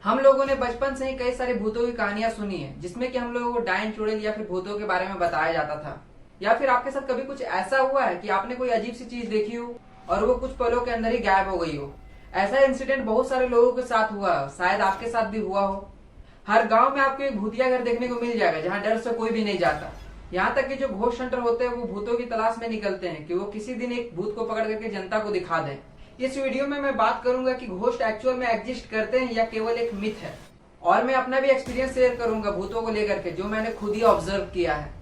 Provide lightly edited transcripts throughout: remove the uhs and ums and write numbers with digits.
हम लोगों ने बचपन से ही कई सारी भूतों की कहानियां सुनी है, जिसमें कि हम लोगों को डायन चुड़ैल या फिर भूतों के बारे में बताया जाता था। या फिर आपके साथ कभी कुछ ऐसा हुआ है कि आपने कोई अजीब सी चीज देखी हो और वो कुछ पलों के अंदर ही गायब हो गई हो। ऐसा इंसिडेंट बहुत सारे लोगों के साथ हुआ है, शायद आपके साथ भी हुआ हो। हर गांव में आपको एक भूतिया घर देखने को मिल जाएगा जहां डर से कोई भी नहीं जाता। यहाँ तक कि जो घोस्ट हंटर होते हैं वो भूतों की तलाश में निकलते हैं कि वो किसी दिन एक भूत को पकड़ करके जनता को दिखा दें। इस वीडियो में मैं बात करूंगा कि घोस्ट एक्चुअल में एग्जिस्ट करते हैं या केवल एक मिथ है। और मैं अपना भी एक्सपीरियंस शेयर करूंगा भूतों को लेकर के, जो मैंने खुद ही ऑब्जर्व किया है।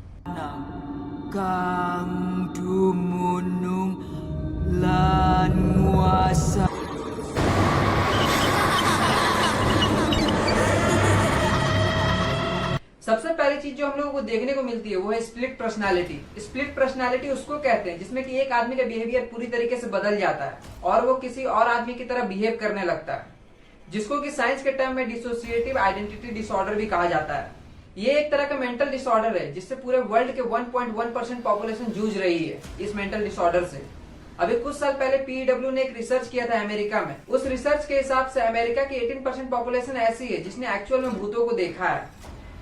Kang dumunung lan nguasa. सबसे पहली चीज जो हम लोगों को देखने को मिलती है वो है स्प्लिट पर्सनालिटी। स्प्लिट पर्सनालिटी उसको कहते हैं जिसमें कि एक आदमी का बिहेवियर पूरी तरीके से बदल जाता है और वो किसी और आदमी की तरह बिहेव करने लगता है, जिसको कि साइंस के टर्म में डिसोसिएटिव आइडेंटिटी डिसऑर्डर भी कहा जाता है। ये एक तरह का मेंटल डिसऑर्डर है जिससे पूरे वर्ल्ड के 1.1% पॉपुलेशन जूझ रही है इस मेंटल डिसऑर्डर से। अभी कुछ साल पहले पीडब्ल्यू ने एक रिसर्च किया था अमेरिका में। उस रिसर्च के हिसाब से अमेरिका की 18% पॉपुलेशन ऐसी है जिसने एक्चुअल में भूतों को देखा है।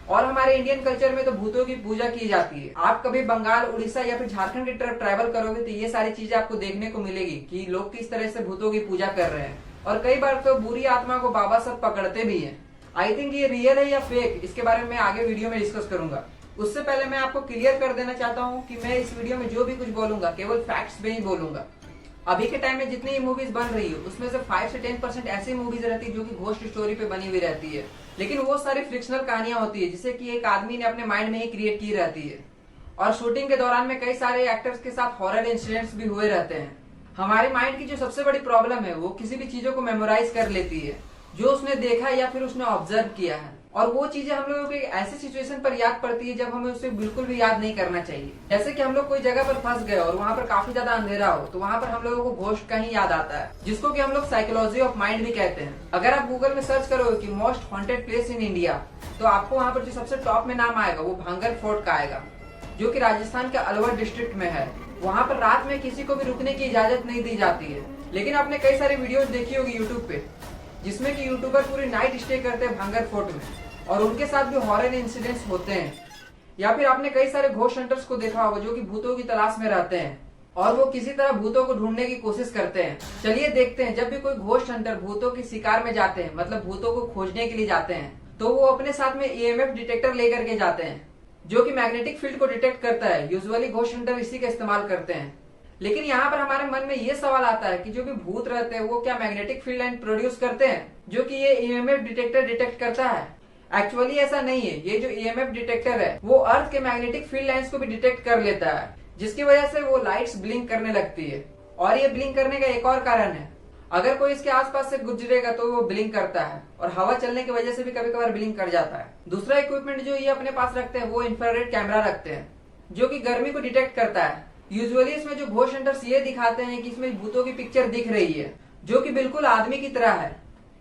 और हमारे इंडियन कल्चर में तो भूतों की पूजा की जाती है। आप कभी बंगाल, उड़ीसा या फिर झारखंड की तरफ ट्रैवल करोगे तो ये सारी चीजें आपको देखने को मिलेगी कि लोग किस तरह से भूतों की पूजा कर रहे हैं। और कई बार तो बुरी आत्मा को बाबा सब पकड़ते भी हैं। आई थिंक ये रियल है या फेक, इसके बारे में मैं आगे वीडियो में डिस्कस करूंगा। उससे पहले मैं आपको क्लियर कर देना चाहता हूँ कि मैं इस वीडियो में जो भी कुछ बोलूंगा केवल फैक्ट्स में ही बोलूंगा। अभी के टाइम में जितनी ही मूवीज बन रही है उसमें से 5 से 10% ऐसी मूवीज रहती है जो कि घोस्ट स्टोरी पे बनी हुई रहती है, लेकिन वो सारी फ्रिक्शनल कहानियां होती है जिसे कि एक आदमी ने अपने माइंड में ही क्रिएट की रहती है। और शूटिंग के दौरान में कई सारे एक्टर्स के साथ हॉरर इंसिडेंट्स भी हुए रहते हैं। हमारे माइंड की जो सबसे बड़ी प्रॉब्लम है वो किसी भी चीजों को मेमोराइज कर लेती है जो उसने देखा या फिर उसने ऑब्जर्व किया है, और वो चीजें हम लोगों को एक ऐसे सिचुएशन पर याद पड़ती है जब हमें उसे बिल्कुल भी याद नहीं करना चाहिए। जैसे कि हम लोग कोई जगह पर फंस गए और वहाँ पर काफी ज्यादा अंधेरा हो तो वहाँ पर हम लोगों को घोस्ट का ही याद आता है, जिसको कि हम लोग साइकोलॉजी ऑफ माइंड भी कहते हैं। अगर आप गूगल में सर्च करोगे कि most haunted place in India तो आपको वहाँ पर जो सबसे टॉप में नाम आएगा वो भांगर फोर्ट का आएगा, जो कि राजस्थान के अलवर डिस्ट्रिक्ट में है। वहाँ पर रात में किसी को भी रुकने की इजाजत नहीं दी जाती है। लेकिन आपने कई सारी वीडियोस देखी होगी यूट्यूब पे जिसमें कि यूट्यूबर पूरी नाइट स्टे करते हैं भांगर फोर्ट में और उनके साथ भी हॉरर इंसिडेंट्स होते हैं। या फिर आपने कई सारे घोस्ट हंटर्स को देखा होगा जो कि भूतों की तलाश में रहते हैं और वो किसी तरह भूतों को ढूंढने की कोशिश करते हैं। चलिए देखते हैं, जब भी कोई घोस्ट हंटर भूतों की शिकार में जाते हैं, मतलब भूतों को खोजने के लिए जाते हैं, तो वो अपने साथ में ईएमएफ डिटेक्टर लेकर के जाते हैं जो कि मैग्नेटिक फील्ड को डिटेक्ट करता है। यूजुअली घोस्ट हंटर इसी का इस्तेमाल करते हैं। लेकिन यहाँ पर हमारे मन में ये सवाल आता है कि जो भी भूत रहते हैं वो क्या मैग्नेटिक फील्ड लाइन प्रोड्यूस करते हैं जो कि ये ईएमएफ डिटेक्टर डिटेक्ट करता है? एक्चुअली ऐसा नहीं है। ये जो ईएमएफ डिटेक्टर है वो अर्थ के मैग्नेटिक फील्ड लाइंस को भी डिटेक्ट कर लेता है, जिसकी वजह से वो लाइट्स ब्लिंक करने लगती है। और ये ब्लिंक करने का एक और कारण है, अगर कोई इसके आसपास से गुजरेगा तो वो ब्लिंक करता है और हवा चलने की वजह से भी कभी कभार ब्लिंक कर जाता है। दूसरा इक्विपमेंट जो ये अपने पास रखते हैं वो इंफ्रारेड कैमरा रखते हैं जो कि गर्मी को डिटेक्ट करता है। यूजुअली इसमें जो घोस्ट हंटर्स ये दिखाते हैं कि इसमें भूतों की पिक्चर दिख रही है जो कि बिल्कुल आदमी की तरह है।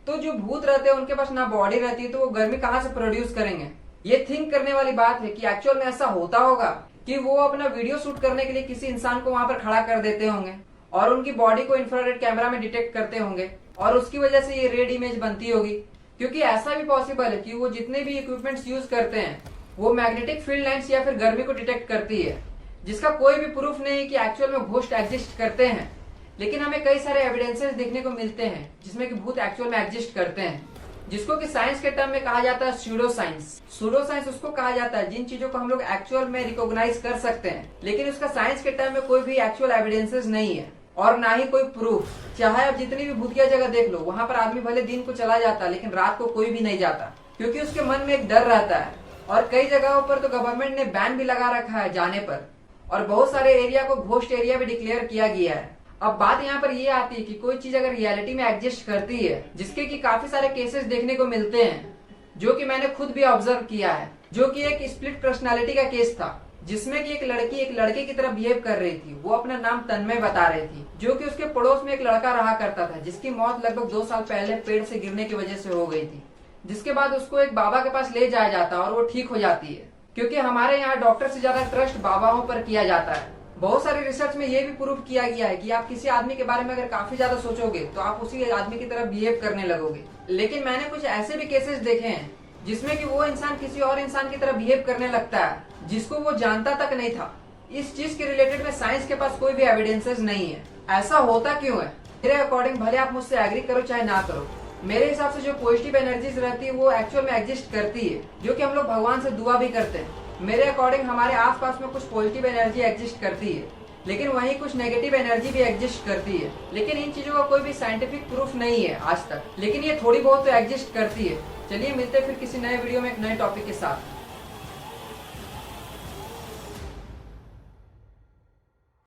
तो जो भूत रहते हैं उनके पास ना बॉडी रहती है तो वो गर्मी कहाँ से प्रोड्यूस करेंगे? ये थिंक करने वाली बात है कि एक्चुअल में ऐसा होता होगा कि वो अपना वीडियो शूट करने के लिए किसी इंसान को वहां पर खड़ा कर देते होंगे और उनकी बॉडी को इंफ्रारेड कैमरा में डिटेक्ट करते होंगे और उसकी वजह से ये रेड इमेज बनती होगी। क्योंकि ऐसा भी पॉसिबल है कि वो जितने भी इक्विपमेंट्स यूज करते हैं वो मैग्नेटिक फील्ड लाइंस या फिर गर्मी को डिटेक्ट करती है, जिसका कोई भी प्रूफ नहीं है कि एक्चुअल में घोस्ट एग्जिस्ट करते हैं। लेकिन हमें कई सारे एविडेंसेस देखने को मिलते हैं जिसमें कि भूत एक्चुअल में एग्जिस्ट करते हैं, जिसको कि साइंस के टर्म में कहा जाता है सूडो साइंस। सूडो साइंस उसको कहा जाता है जिन चीजों को हम लोग एक्चुअल में रिकॉग्नाइज कर सकते हैं लेकिन उसका साइंस के टर्म में कोई भी एक्चुअल एविडेंसेस नहीं है और ना ही कोई प्रूफ। चाहे आप जितनी भी भूतिया जगह देख लो, वहां पर आदमी भले दिन को चला जाता लेकिन रात को कोई भी नहीं जाता, क्योंकि उसके मन में एक डर रहता है। और कई जगहों पर तो गवर्नमेंट ने बैन भी लगा रखा है जाने पर, और बहुत सारे एरिया को घोस्ट एरिया भी डिक्लेयर किया गया है। अब बात यहाँ पर ये आती है कि कोई चीज अगर रियलिटी में एग्जिस्ट करती है, जिसके कि काफी सारे केसेस देखने को मिलते हैं जो कि मैंने खुद भी ऑब्जर्व किया है, जो कि एक स्प्लिट पर्सनालिटी का केस था जिसमें कि एक लड़की एक लड़के की तरह बिहेव कर रही थी। वो अपना नाम तन्मय बता रही थी, जो कि उसके पड़ोस में एक लड़का रहा करता था जिसकी मौत लगभग 2 साल पहले पेड़ से गिरने की वजह से हो गई थी, जिसके बाद उसको एक बाबा के पास ले जाया जाता और वो ठीक हो जाती है। क्योंकि हमारे यहाँ डॉक्टर से ज्यादा ट्रस्ट बाबाओं पर किया जाता है। बहुत सारी रिसर्च में ये भी प्रूव किया गया है कि आप किसी आदमी के बारे में अगर काफी ज्यादा सोचोगे तो आप उसी आदमी की तरह बिहेव करने लगोगे। लेकिन मैंने कुछ ऐसे भी केसेस देखे हैं जिसमें कि वो इंसान किसी और इंसान की तरह बिहेव करने लगता है जिसको वो जानता तक नहीं था। इस चीज के रिलेटेड में साइंस के पास कोई भी एविडेंसेस नहीं है। ऐसा होता क्यों है? मेरे अकॉर्डिंग, भले आप मुझसे एग्री करो चाहे ना करो, मेरे हिसाब से जो पॉजिटिव एनर्जीज रहती है वो एक्चुअल में एग्जिस्ट करती है, जो कि हम लोग भगवान से दुआ भी करते हैं। मेरे अकॉर्डिंग हमारे आसपास में कुछ पॉजिटिव एनर्जी एग्जिस्ट करती है, लेकिन वहीं कुछ नेगेटिव एनर्जी भी एग्जिस्ट करती है। लेकिन इन चीजों का कोई भी साइंटिफिक प्रूफ नहीं है आज तक, लेकिन ये थोड़ी बहुत तो एग्जिस्ट करती है। चलिए मिलते हैं फिर किसी नए वीडियो में एक नए टॉपिक के साथ।